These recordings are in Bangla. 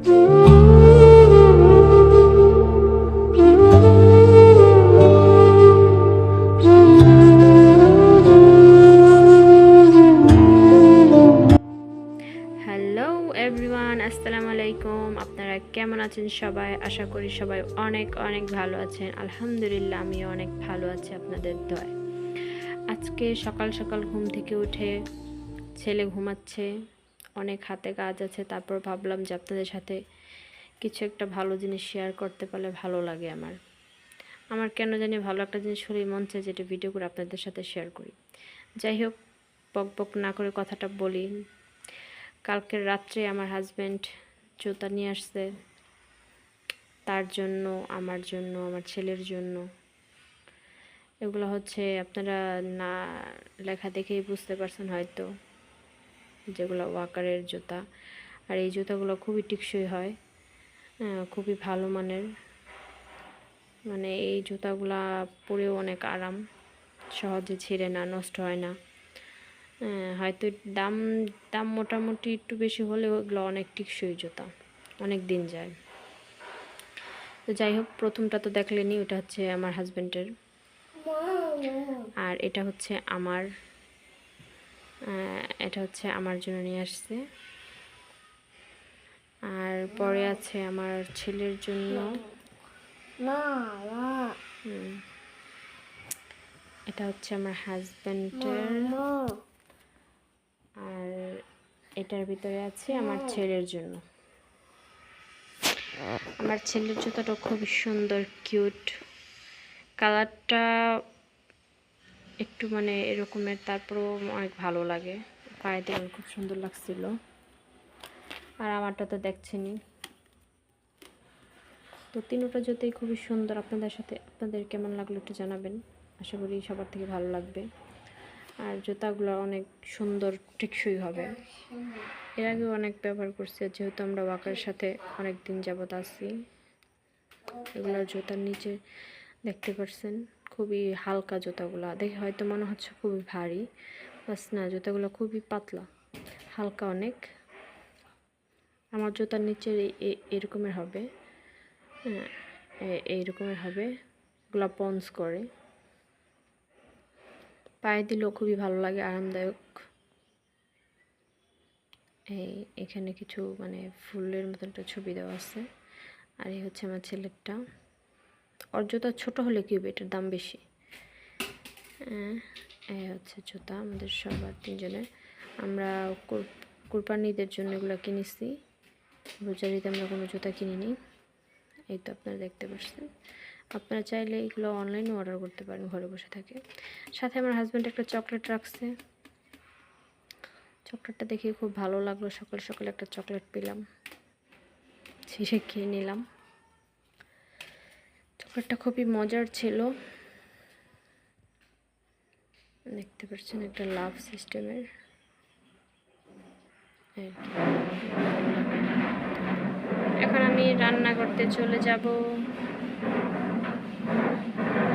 হ্যালো এভরিওয়ান, আসসালামু আলাইকুম। আপনারা কেমন আছেন সবাই? আশা করি সবাই অনেক অনেক ভালো আছেন। আলহামদুলিল্লাহ আমিও অনেক ভালো আছি আপনাদের দয়ায়। আজকে সকাল সকাল ঘুম থেকে উঠে ছেলে ঘুমাচ্ছে, অনেক হাতে কাজ আছে, তারপর ভাবলাম যে আপনাদের সাথে কিছু একটা ভালো জিনিস শেয়ার করতে পারলে ভালো লাগে। আমার কেন জানি ভালো একটা জিনিস হলেই মন চায় যেটা ভিডিও করে আপনাদের সাথে শেয়ার করি। যাই হোক, বক বক না করে কথাটা বলি। কালকের রাত্রে আমার হাজব্যান্ড জুতা নিয়ে আসছে, তার জন্য, আমার জন্য, আমার ছেলের জন্য। এগুলো হচ্ছে আপনারা না লেখা দেখেই বুঝতে পারছেন হয়তো, যেগুলো ওয়াকারের জুতা। আর এই জুতাগুলো খুবই টেকসই হয়, খুবই ভালো মানের। মানে এই জুতাগুলা পরেও অনেক আরাম, সহজে ছিঁড়ে না, নষ্ট হয় না। হয়তো দাম দাম মোটামুটি একটু বেশি হলেও এগুলো অনেক টেকসই জুতা, অনেক দিন যায়। তো যাই হোক, প্রথমটা তো দেখলেনি, ওটা হচ্ছে আমার হাজব্যান্ডের, আর এটা হচ্ছে আমার জন্য নিয়ে আসছে। আর পরে আছে আমার ছেলের জন্য। এটা হচ্ছে আমার হাজব্যান্ডের, আর এটার ভিতরে আছে আমার ছেলের জন্য। আমার ছেলের জুতাটা খুবই সুন্দর, কিউট, কালারটা একটু মানে এরকমের, তারপরেও অনেক ভালো লাগে, পায়ে দিয়ে খুব সুন্দর লাগছিল। আর আমারটা তো দেখছেনই। তো তিনটা জুতোই খুবই সুন্দর। আপনাদের কেমন লাগলো একটু জানাবেন, আশা করি সবার থেকে ভালো লাগবে। আর জুতাগুলো অনেক সুন্দর, টেকসই হবে। এর আগেও অনেক ব্যবহার করছি, যেহেতু আমরা ওয়াকারের সাথে অনেক দিন যাবত আছি। এগুলোর জুতার নিচে দেখতে পাচ্ছেন খুবই হালকা, জুতাগুলো দেখে হয়তো মনে হচ্ছে খুবই ভারী, বাস না, জুতাগুলো খুবই পাতলা, হালকা অনেক। আমার জুতার নিচে এরকমের হবে, হ্যাঁ এইরকমের হবে, এগুলো পন্স করে, পায়ে দিলেও খুবই ভালো লাগে, আরামদায়ক। এখানে কিছু মানে ফুলের মতো একটা ছবি দেওয়া আছে। আর এই হচ্ছে আমার ছেলেরটা। ওর জুতা ছোট হলে কি হবে, এটার দাম বেশি। এই হচ্ছে জুতা আমাদের সবার তিনজনের। আমরা কুরবানিদের জন্য এগুলো কিনেছি, রোজার ঈদে আমরা কোনো জুতা কিনিনি। এই তো আপনারা দেখতে পাচ্ছেন। আপনারা চাইলে এগুলো অনলাইনে অর্ডার করতে পারেন ঘরে বসে থাকে। সাথে আমার হাজব্যান্ড একটা চকলেট রাখছে, চকলেটটা দেখে খুব ভালো লাগলো। সকাল সকাল একটা চকলেট পেলাম, ছিঁড়ে খেয়ে নিলাম। চকলেটটা খুবই মজার ছিল, দেখতে পাচ্ছেন একটা লাভ সিস্টেমের। এখন আমি রান্না করতে চলে যাব।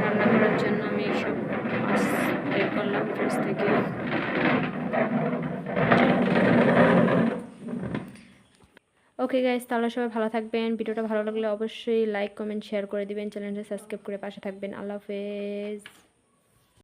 রান্না করার জন্য আমি সব মাছ বের করলাম ফ্রিজ থেকে। ওকে গাইস, তাহলে সবাই ভালো থাকবেন। ভিডিওটা ভালো লাগলে অবশ্যই লাইক, কমেন্ট, শেয়ার করে দিবেন। চ্যানেলটা সাবস্ক্রাইব করে পাশে থাকবেন। আল্লাহ হাফেজ।